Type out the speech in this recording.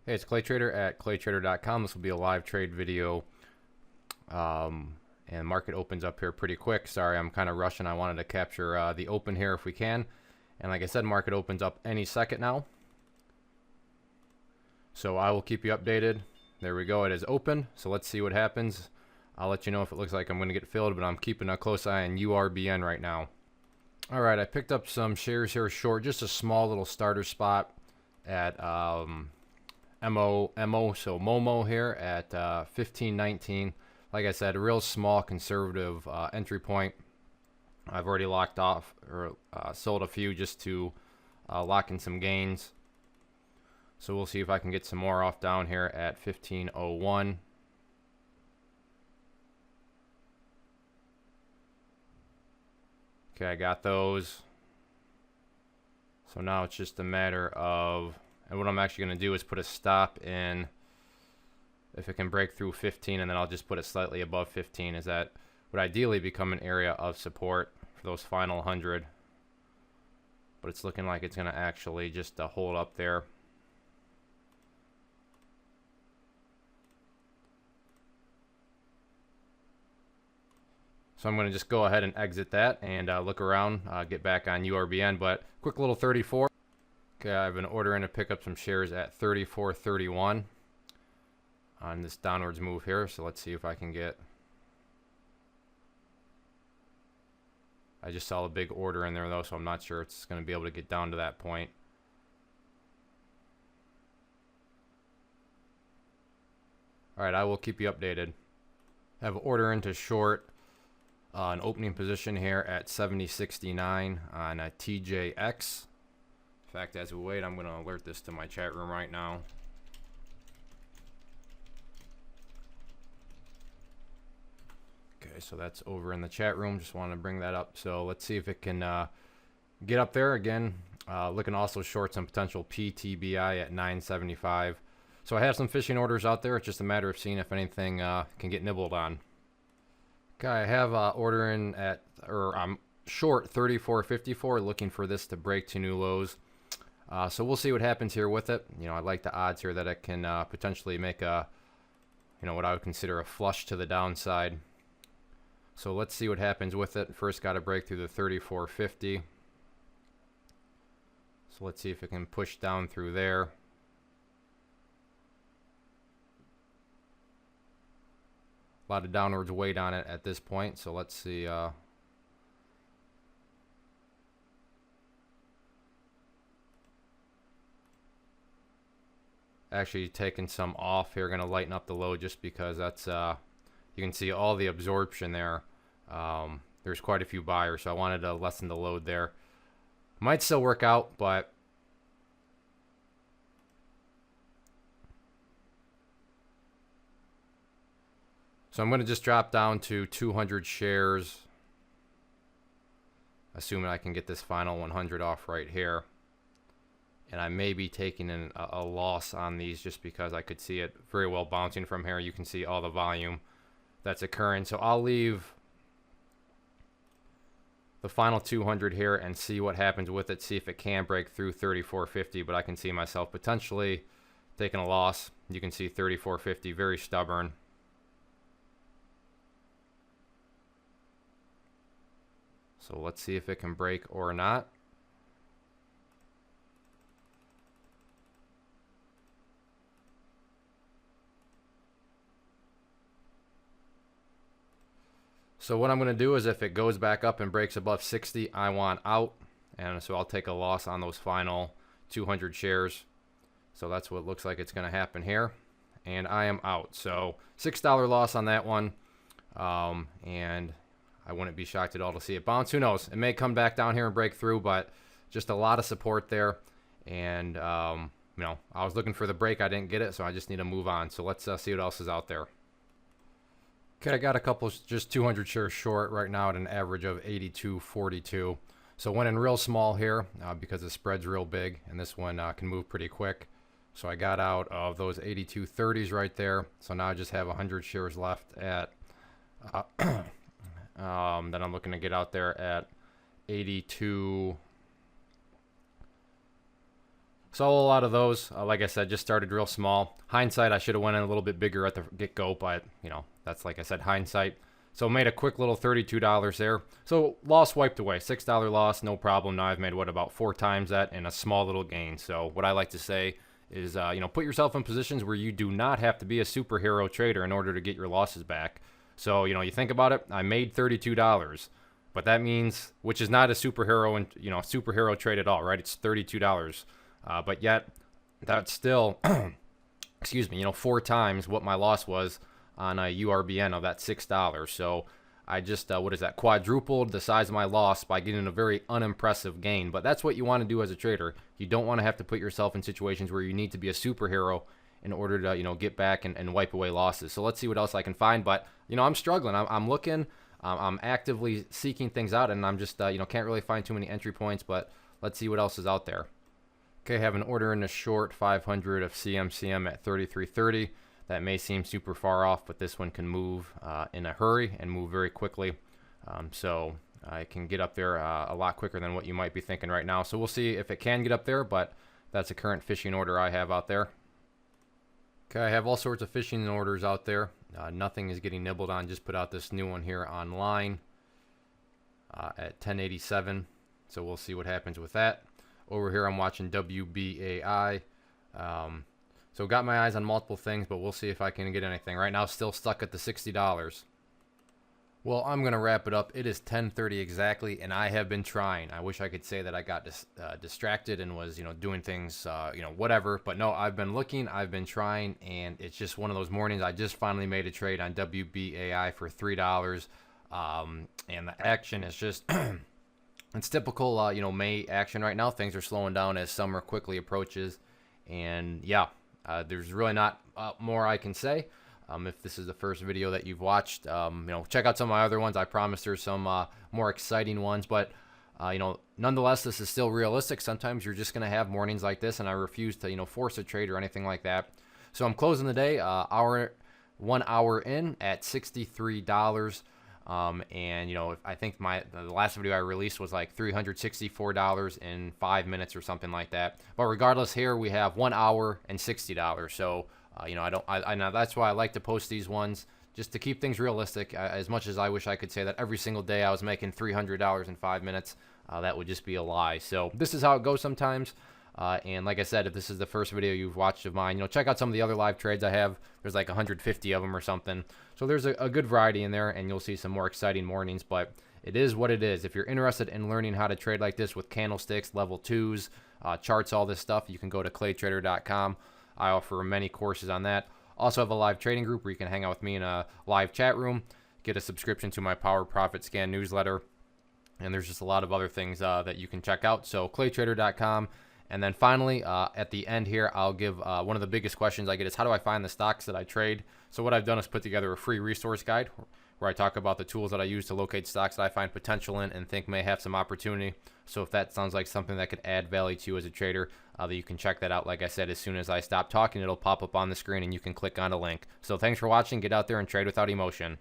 Hey, it's Clay Trader at claytrader.com. This will be a live trade video. And market opens up here pretty quick. Sorry, I'm kind of rushing. I wanted to capture the open here if we can. And like I said, market opens up any second now. So I will keep you updated. There we go. It is open. So let's see what happens. I'll let you know if it looks like I'm going to get filled, but I'm keeping a close eye on URBN right now. All right, I picked up some shares here short, just a small little starter spot at Momo here at 15.19. Like I said, a real small conservative entry point. I've already locked off or sold a few just to lock in some gains. So we'll see if I can get some more off down here at 15.01. Okay, I got those. So now it's just a matter of, and what I'm actually going to do is put a stop in if it can break through 15, and then I'll just put it slightly above 15, as that would ideally become an area of support for those final 100. But it's looking like it's going to actually just hold up there. So I'm going to just go ahead and exit that and look around, get back on URBN. But quick little 34. Okay, I have an order in to pick up some shares at 34.31 on this downwards move here. So let's see if I can get. I just saw a big order in there though, so I'm not sure it's going to be able to get down to that point. All right, I will keep you updated. I have an order into short. An opening position here at 70.69 on a TJX. In fact, as we wait, I'm going to alert this to my chat room right now. Okay, so that's over in the chat room. Just want to bring that up. So let's see if it can get up there again. Looking also short some potential PTBI at 9.75. So I have some fishing orders out there. It's just a matter of seeing if anything can get nibbled on. Okay, I have ordering at, or I'm short 34.54, looking for this to break to new lows. So we'll see what happens here with it. You know, I like the odds here that it can potentially make a, you know, what I would consider a flush to the downside. So let's see what happens with it. First, got to break through the 34.50. So let's see if it can push down through there. A lot of downwards weight on it at this point, so let's see. Actually taking some off here, going to lighten up the load just because that's you can see all the absorption there. There's quite a few buyers, so I wanted to lessen the load there. Might still work out, but so I'm going to just drop down to 200 shares, assuming I can get this final 100 off right here. And I may be taking a loss on these just because I could see it very well bouncing from here. You can see all the volume that's occurring. So I'll leave the final 200 here and see what happens with it, see if it can break through 34.50. But I can see myself potentially taking a loss. You can see 34.50, very stubborn. So let's see if it can break or not. So what I'm going to do is if it goes back up and breaks above 60, I want out. And so I'll take a loss on those final 200 shares. So that's what looks like it's going to happen here. And I am out. So $6 loss on that one. And I wouldn't be shocked at all to see it bounce. Who knows? It may come back down here and break through, but just a lot of support there. And, you know, I was looking for the break. I didn't get it, so I just need to move on. So let's see what else is out there. Okay, I got a couple, just 200 shares short right now at an average of 82.42. So went in real small here because the spread's real big, and this one can move pretty quick. So I got out of those 82.30s right there. So now I just have 100 shares left at that I'm looking to get out there at 82. So a lot of those, like I said, just started real small. Hindsight, I should have went in a little bit bigger at the get-go, but that's, like I said, hindsight. So made a quick little $32 there. So loss wiped away, $6 loss, no problem. Now I've made about 4 times that in a small little gain. So what I like to say is, put yourself in positions where you do not have to be a superhero trader in order to get your losses back. So, you think about it, I made $32, but that means, which is not a superhero and, superhero trade at all, right? It's $32. But yet that's still, excuse me, 4 times what my loss was on a URBN of that $6. So I just, quadrupled the size of my loss by getting a very unimpressive gain. But that's what you want to do as a trader. You don't want to have to put yourself in situations where you need to be a superhero in order to, get back and wipe away losses. So let's see what else I can find. But, I'm struggling. I'm looking. I'm actively seeking things out, and I'm just, can't really find too many entry points. But let's see what else is out there. Okay, I have an order in the short 500 of CMCM at 33.30. That may seem super far off, but this one can move in a hurry and move very quickly. So I can get up there a lot quicker than what you might be thinking right now. So we'll see if it can get up there, but that's a current fishing order I have out there. Okay, I have all sorts of fishing orders out there. Nothing is getting nibbled on. Just put out this new one here online at 1087. So we'll see what happens with that. Over here I'm watching WBAI. So got my eyes on multiple things, but we'll see if I can get anything. Right now still stuck at the $60. Well, I'm going to wrap it up. It is 10:30 exactly, and I have been trying. I wish I could say that I got distracted and was, doing things, whatever. But no, I've been looking, I've been trying, and it's just one of those mornings. I just finally made a trade on WBAI for $3, and the action is just... It's typical, May action right now. Things are slowing down as summer quickly approaches, and yeah, there's really not more I can say. If this is the first video that you've watched, check out some of my other ones. I promise there's some more exciting ones, but nonetheless, this is still realistic. Sometimes you're just gonna have mornings like this, and I refuse to force a trade or anything like that. So I'm closing the day 1 hour in at $63. And I think the last video I released was like $364 in 5 minutes or something like that. But regardless, here we have 1 hour and $60. So I know that's why I like to post these ones, just to keep things realistic. As much as I wish I could say that every single day I was making $300 in 5 minutes, that would just be a lie. So this is how it goes sometimes. And like I said, if this is the first video you've watched of mine, check out some of the other live trades I have. There's like 150 of them or something. So there's a good variety in there, and you'll see some more exciting mornings. But it is what it is. If you're interested in learning how to trade like this with candlesticks, level 2s, charts, all this stuff, you can go to claytrader.com. I offer many courses on that. Also have a live trading group where you can hang out with me in a live chat room, get a subscription to my Power Profit Scan newsletter, and there's just a lot of other things that you can check out. So claytrader.com. And then finally, at the end here, I'll give one of the biggest questions I get is, how do I find the stocks that I trade? So what I've done is put together a free resource guide where I talk about the tools that I use to locate stocks that I find potential in and think may have some opportunity. So if that sounds like something that could add value to you as a trader, that you can check that out. Like I said, as soon as I stop talking, it'll pop up on the screen and you can click on a link. So thanks for watching. Get out there and trade without emotion.